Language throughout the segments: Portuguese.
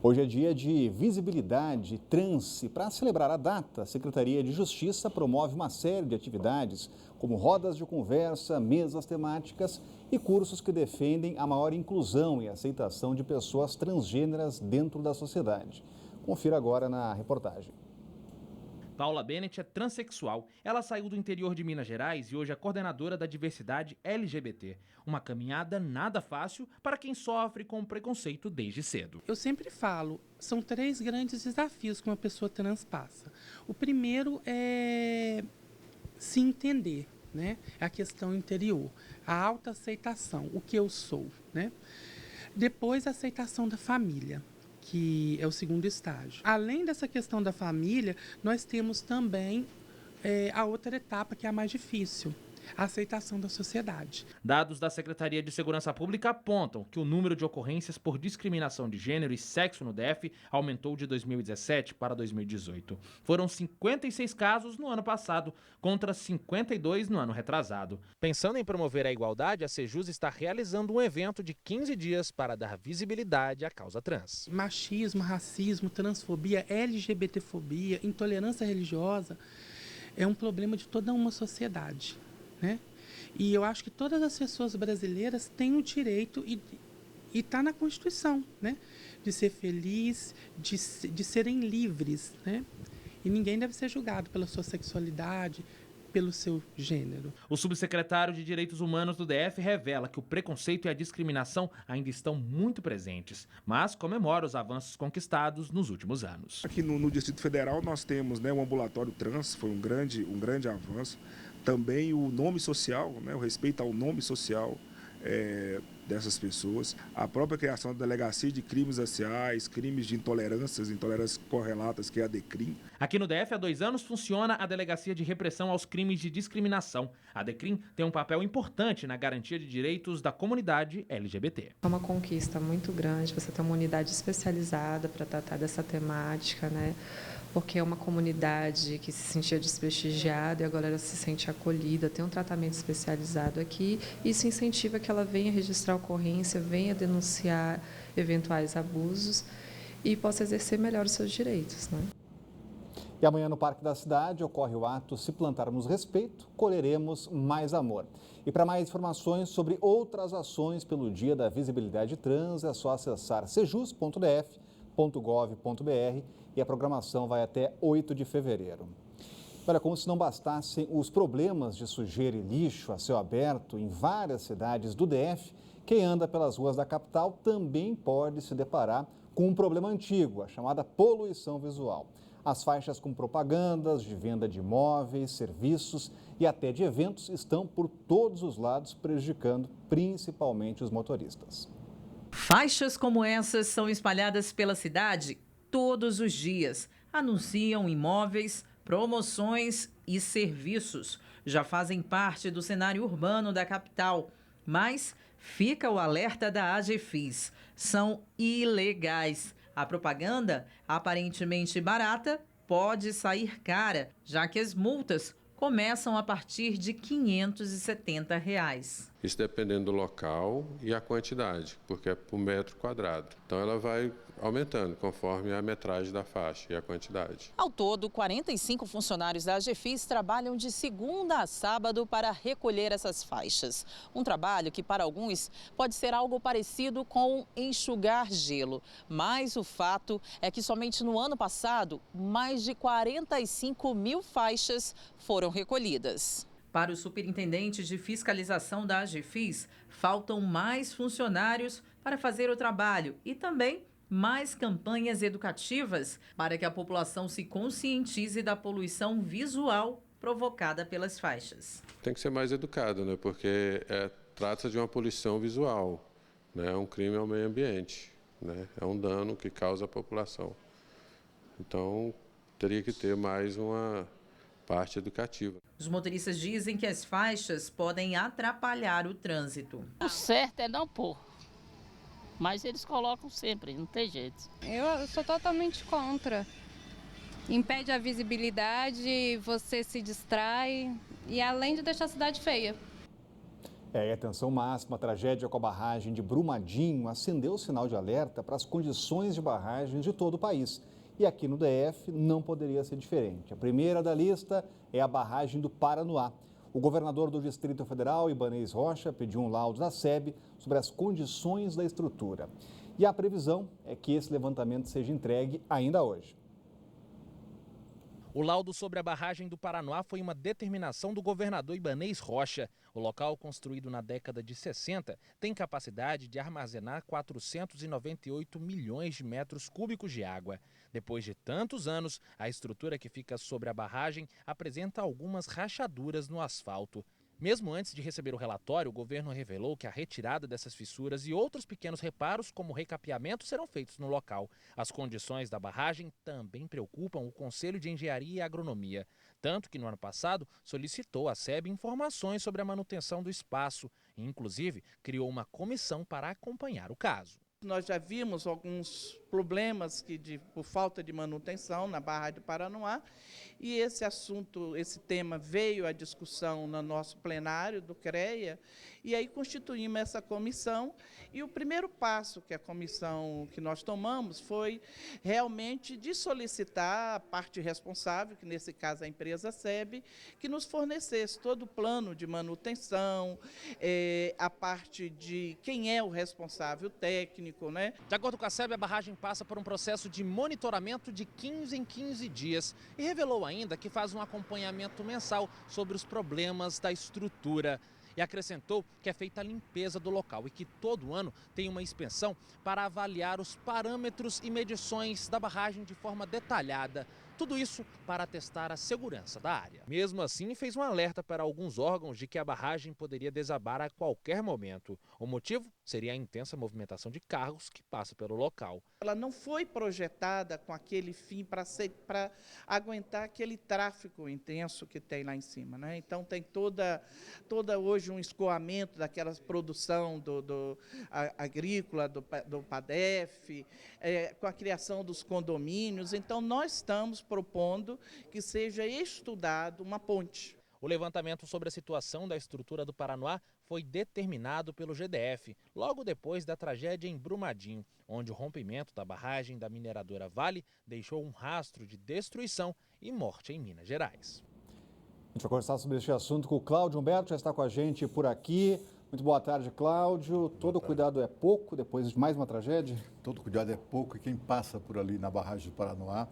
Hoje é dia de visibilidade trans e para celebrar a data, a Secretaria de Justiça promove uma série de atividades, como rodas de conversa, mesas temáticas e cursos que defendem a maior inclusão e aceitação de pessoas transgêneras dentro da sociedade. Confira agora na reportagem. Paula Bennett é transexual. Ela saiu do interior de Minas Gerais e hoje é coordenadora da diversidade LGBT. Uma caminhada nada fácil para quem sofre com preconceito desde cedo. Eu sempre falo, são 3 grandes desafios que uma pessoa trans passa. O primeiro é se entender, né? É a questão interior, a autoaceitação, o que eu sou, né? Depois a aceitação da família, que é o segundo estágio. Além dessa questão da família, nós temos também a outra etapa, que é a mais difícil, a aceitação da sociedade. Dados da Secretaria de Segurança Pública apontam que o número de ocorrências por discriminação de gênero e sexo no DF aumentou de 2017 para 2018. Foram 56 casos no ano passado, contra 52 no ano retrasado. Pensando em promover a igualdade, a Sejus está realizando um evento de 15 dias para dar visibilidade à causa trans. Machismo, racismo, transfobia, LGBTfobia, intolerância religiosa é um problema de toda uma sociedade, né? E eu acho que todas as pessoas brasileiras têm o direito, e está na Constituição, né? De ser feliz, de serem livres, né? E ninguém deve ser julgado pela sua sexualidade, pelo seu gênero. O subsecretário de Direitos Humanos do DF revela que o preconceito e a discriminação ainda estão muito presentes, mas comemora os avanços conquistados nos últimos anos. Aqui no Distrito Federal nós temos, né, o ambulatório trans, foi um grande avanço. Também o nome social, né, o respeito ao nome social dessas pessoas. A própria criação da Delegacia de Crimes Raciais, crimes de intolerâncias correlatas, que é a DECRIM. Aqui no DF, há 2 anos, funciona a Delegacia de Repressão aos Crimes de Discriminação. A DECRIM tem um papel importante na garantia de direitos da comunidade LGBT. É uma conquista muito grande você ter uma unidade especializada para tratar dessa temática, né? Porque é uma comunidade que se sentia desprestigiada e agora ela se sente acolhida, tem um tratamento especializado aqui. Isso incentiva que ela venha registrar a ocorrência, venha denunciar eventuais abusos e possa exercer melhor os seus direitos, né? E amanhã no Parque da Cidade ocorre o ato Se Plantarmos Respeito, Colheremos Mais Amor. E para mais informações sobre outras ações pelo Dia da Visibilidade Trans, é só acessar sejus.df.gov.br e a programação vai até 8 de fevereiro. Olha, como se não bastassem os problemas de sujeira e lixo a céu aberto em várias cidades do DF, quem anda pelas ruas da capital também pode se deparar com um problema antigo, a chamada poluição visual. As faixas com propagandas de venda de imóveis, serviços e até de eventos estão por todos os lados, prejudicando principalmente os motoristas. Faixas como essas são espalhadas pela cidade todos os dias. Anunciam imóveis, promoções e serviços. Já fazem parte do cenário urbano da capital. Mas fica o alerta da AGFIS. São ilegais. A propaganda, aparentemente barata, pode sair cara, já que as multas começam a partir de R$ 570. Isso dependendo do local e a quantidade, porque é por metro quadrado. Então ela vai aumentando conforme a metragem da faixa e a quantidade. Ao todo, 45 funcionários da AGFIS trabalham de segunda a sábado para recolher essas faixas. Um trabalho que para alguns pode ser algo parecido com enxugar gelo. Mas o fato é que somente no ano passado, mais de 45 mil faixas foram recolhidas. Para o superintendente de fiscalização da AGFIS, faltam mais funcionários para fazer o trabalho e também mais campanhas educativas para que a população se conscientize da poluição visual provocada pelas faixas. Tem que ser mais educado, né? Porque trata-se de uma poluição visual, né? É um crime ao meio ambiente, né? É um dano que causa à população. Então, teria que ter mais uma parte educativa. Os motoristas dizem que as faixas podem atrapalhar o trânsito. O certo é não pôr, mas eles colocam sempre, não tem jeito. Eu sou totalmente contra. Impede a visibilidade, você se distrai e além de deixar a cidade feia. E atenção máxima, a tragédia com a barragem de Brumadinho acendeu o sinal de alerta para as condições de barragens de todo o país. E aqui no DF não poderia ser diferente. A primeira da lista é a barragem do Paranoá. O governador do Distrito Federal, Ibanez Rocha, pediu um laudo da SEB sobre as condições da estrutura. E a previsão é que esse levantamento seja entregue ainda hoje. O laudo sobre a barragem do Paranoá foi uma determinação do governador Ibanez Rocha. O local, construído na década de 60, tem capacidade de armazenar 498 milhões de metros cúbicos de água. Depois de tantos anos, a estrutura que fica sobre a barragem apresenta algumas rachaduras no asfalto. Mesmo antes de receber o relatório, o governo revelou que a retirada dessas fissuras e outros pequenos reparos, como recapeamento, serão feitos no local. As condições da barragem também preocupam o Conselho de Engenharia e Agronomia. Tanto que no ano passado solicitou à SEB informações sobre a manutenção do espaço e, inclusive, criou uma comissão para acompanhar o caso. Nós já vimos alguns problemas por falta de manutenção na barragem do Paranoá e esse assunto, esse tema veio à discussão no nosso plenário do CREA e aí constituímos essa comissão e o primeiro passo que nós tomamos foi realmente de solicitar a parte responsável, que nesse caso é a empresa SEB, que nos fornecesse todo o plano de manutenção, a parte de quem é o responsável técnico, né? De acordo com a SEB, a barragem passa por um processo de monitoramento de 15 em 15 dias e revelou ainda que faz um acompanhamento mensal sobre os problemas da estrutura. E acrescentou que é feita a limpeza do local e que todo ano tem uma inspeção para avaliar os parâmetros e medições da barragem de forma detalhada. Tudo isso para testar a segurança da área. Mesmo assim, fez um alerta para alguns órgãos de que a barragem poderia desabar a qualquer momento. O motivo seria a intensa movimentação de carros que passa pelo local. Ela não foi projetada com aquele fim para aguentar aquele tráfego intenso que tem lá em cima, né? Então tem toda hoje um escoamento daquela produção agrícola, do PADEF, com a criação dos condomínios. Então nós estamos propondo que seja estudado uma ponte. O levantamento sobre a situação da estrutura do Paranoá foi determinado pelo GDF, logo depois da tragédia em Brumadinho, onde o rompimento da barragem da mineradora Vale deixou um rastro de destruição e morte em Minas Gerais. A gente vai conversar sobre este assunto com o Cláudio Humberto, já está com a gente por aqui. Muito boa tarde, Cláudio. Todo cuidado é pouco depois de mais uma tragédia? Todo cuidado é pouco e quem passa por ali na barragem do Paranoá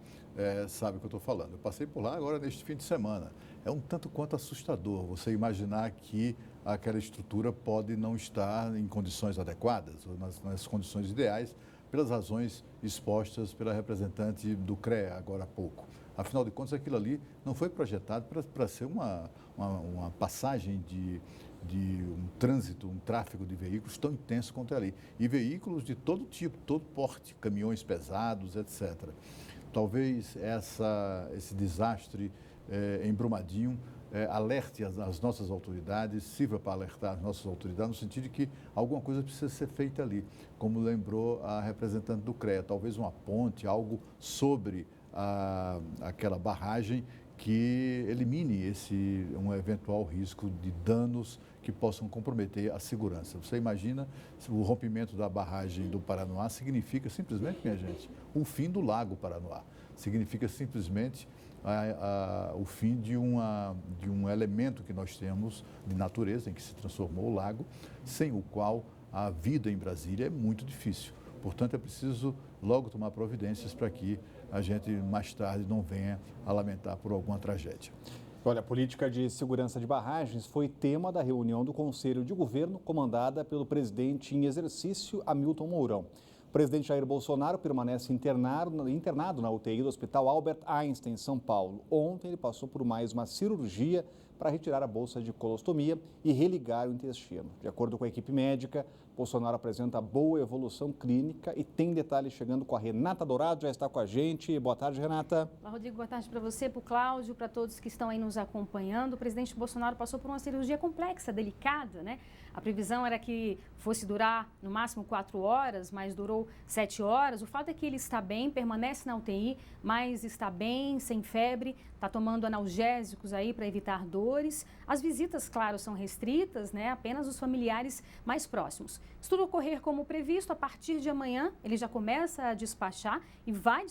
sabe o que eu estou falando. Eu passei por lá agora neste fim de semana. É um tanto quanto assustador você imaginar que aquela estrutura pode não estar em condições adequadas, ou nas condições ideais, pelas razões expostas pela representante do CREA agora há pouco. Afinal de contas, aquilo ali não foi projetado para ser uma passagem de um trânsito, um tráfego de veículos tão intenso quanto ali. E veículos de todo tipo, todo porte, caminhões pesados, etc. Talvez esse desastre em Brumadinho alerte as nossas autoridades, sirva para alertar as nossas autoridades, no sentido de que alguma coisa precisa ser feita ali, como lembrou a representante do CREA, talvez uma ponte, algo sobre aquela barragem que elimine um eventual risco de danos que possam comprometer a segurança. Você imagina, o rompimento da barragem do Paranoá significa simplesmente, minha gente, o fim do Lago Paranoá. Significa simplesmente o fim de um elemento que nós temos de natureza, em que se transformou o lago, sem o qual a vida em Brasília é muito difícil. Portanto, é preciso logo tomar providências para que a gente mais tarde não venha a lamentar por alguma tragédia. Olha, a política de segurança de barragens foi tema da reunião do Conselho de Governo, comandada pelo presidente em exercício, Hamilton Mourão. O presidente Jair Bolsonaro permanece internado na UTI do Hospital Albert Einstein, em São Paulo. Ontem ele passou por mais uma cirurgia para retirar a bolsa de colostomia e religar o intestino. De acordo com a equipe médica, Bolsonaro apresenta boa evolução clínica e tem detalhes chegando com a Renata Dourado, já está com a gente. Boa tarde, Renata. Olá, Rodrigo, boa tarde para você, para o Cláudio, para todos que estão aí nos acompanhando. O presidente Bolsonaro passou por uma cirurgia complexa, delicada, né? A previsão era que fosse durar no máximo 4 horas, mas durou 7 horas. O fato é que ele está bem, permanece na UTI, mas está bem, sem febre, está tomando analgésicos aí para evitar dores. As visitas, claro, são restritas, né? Apenas os familiares mais próximos. Se tudo ocorrer como previsto, a partir de amanhã ele já começa a despachar e vai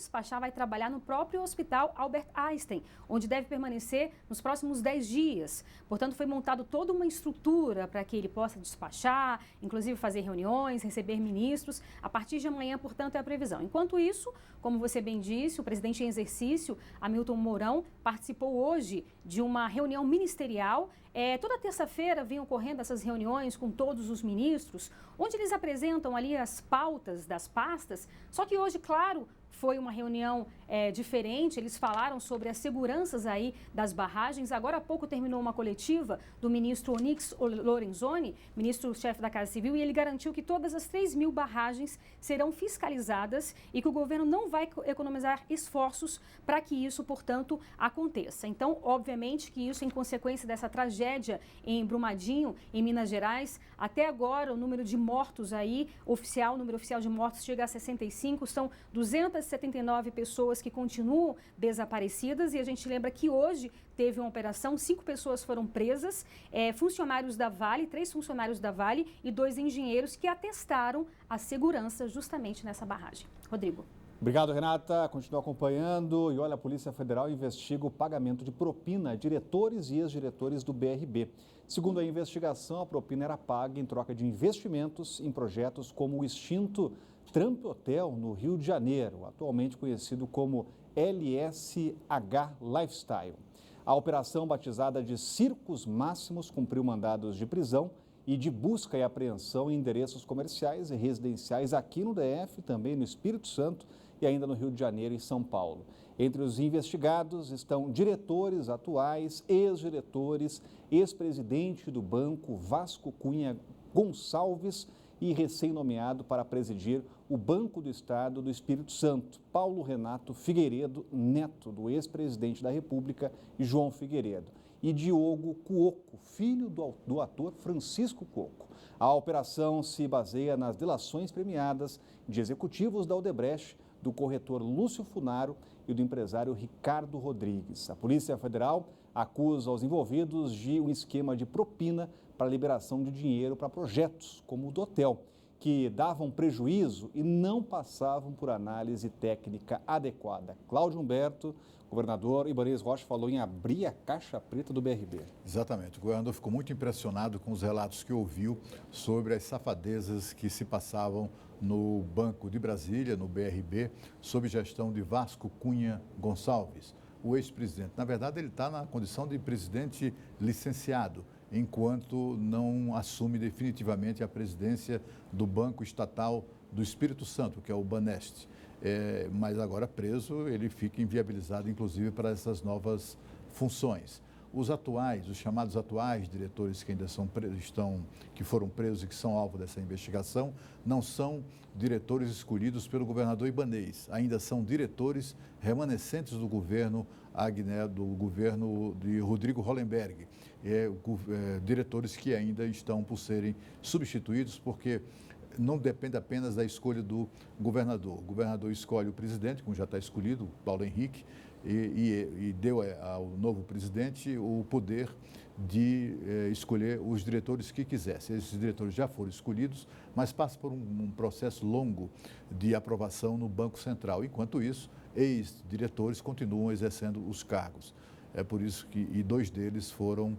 trabalhar no próprio Hospital Albert Einstein, onde deve permanecer nos próximos 10 dias. Portanto, foi montada toda uma estrutura para que ele possa despachar, inclusive fazer reuniões, receber ministros. A partir de amanhã, portanto, é a previsão. Enquanto isso, como você bem disse, o presidente em exercício, Hamilton Mourão, participou hoje de uma reunião ministerial. Toda terça-feira vem ocorrendo essas reuniões com todos os ministros, onde eles apresentam ali as pautas das pastas. Só que hoje, claro, foi uma reunião diferente, eles falaram sobre as seguranças aí das barragens. Agora há pouco terminou uma coletiva do ministro Onyx Lorenzoni, ministro-chefe da Casa Civil, e ele garantiu que todas as 3.000 barragens serão fiscalizadas e que o governo não vai economizar esforços para que isso, portanto, aconteça. Então, obviamente que isso em consequência dessa tragédia em Brumadinho, em Minas Gerais, até agora o número de mortos aí, o número oficial de mortos chega a 65, são 279 pessoas que continuam desaparecidas, e a gente lembra que hoje teve uma operação, 5 pessoas foram presas, funcionários da Vale, 3 funcionários da Vale e 2 engenheiros que atestaram a segurança justamente nessa barragem. Rodrigo. Obrigado, Renata. Continua acompanhando. E olha, a Polícia Federal investiga o pagamento de propina a diretores e ex-diretores do BRB. Segundo a investigação, a propina era paga em troca de investimentos em projetos como o extinto Trump Hotel, no Rio de Janeiro, atualmente conhecido como LSH Lifestyle. A operação, batizada de Circos Máximos, cumpriu mandados de prisão e de busca e apreensão em endereços comerciais e residenciais aqui no DF, também no Espírito Santo e ainda no Rio de Janeiro e São Paulo. Entre os investigados estão diretores atuais, ex-diretores, ex-presidente do banco Vasco Cunha Gonçalves e recém-nomeado para presidir o Banco do Estado do Espírito Santo, Paulo Renato Figueiredo, neto do ex-presidente da República, João Figueiredo, e Diogo Cuoco, filho do ator Francisco Cuoco. A operação se baseia nas delações premiadas de executivos da Odebrecht, do corretor Lúcio Funaro e do empresário Ricardo Rodrigues. A Polícia Federal acusa os envolvidos de um esquema de propina para liberação de dinheiro para projetos como o do hotel, que davam prejuízo e não passavam por análise técnica adequada. Cláudio Humberto, governador Ibanez Rocha, falou em abrir a caixa preta do BRB. Exatamente. O governador ficou muito impressionado com os relatos que ouviu sobre as safadezas que se passavam no Banco de Brasília, no BRB, sob gestão de Vasco Cunha Gonçalves, o ex-presidente. Na verdade, ele está na condição de presidente licenciado, enquanto não assume definitivamente a presidência do Banco Estatal do Espírito Santo, que é o Banest. Mas agora preso, ele fica inviabilizado, inclusive, para essas novas funções. Os chamados atuais diretores que ainda que foram presos e que são alvo dessa investigação, não são diretores escolhidos pelo governador Ibanez, ainda são diretores remanescentes do governo de Rodrigo Hollenberg, diretores que ainda estão por serem substituídos, porque não depende apenas da escolha do governador. O governador escolhe o presidente, como já está escolhido, Paulo Henrique, e deu ao novo presidente o poder de escolher os diretores que quisesse. Esses diretores já foram escolhidos, mas passa por um processo longo de aprovação no Banco Central. Enquanto isso, ex-diretores continuam exercendo os cargos. É por isso que 2 deles foram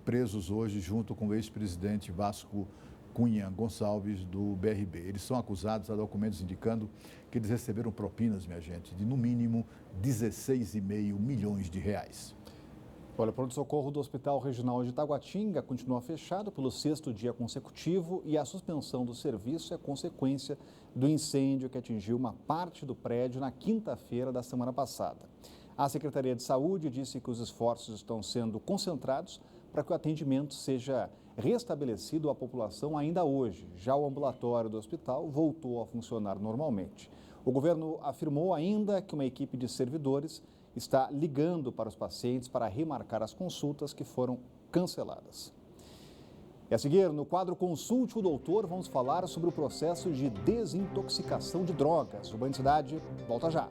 presos hoje, junto com o ex-presidente Vasco Cunha Gonçalves, do BRB. Eles são acusados, há documentos indicando que eles receberam propinas, minha gente, de no mínimo R$16,5 milhões. Olha, o pronto-socorro do Hospital Regional de Taguatinga continua fechado pelo 6º dia consecutivo e a suspensão do serviço é consequência do incêndio que atingiu uma parte do prédio na quinta-feira da semana passada. A Secretaria de Saúde disse que os esforços estão sendo concentrados para que o atendimento seja restabelecido à população ainda hoje. Já o ambulatório do hospital voltou a funcionar normalmente. O governo afirmou ainda que uma equipe de servidores está ligando para os pacientes para remarcar as consultas que foram canceladas. E a seguir, no quadro Consulte o Doutor, vamos falar sobre o processo de desintoxicação de drogas. O Band Cidade volta já.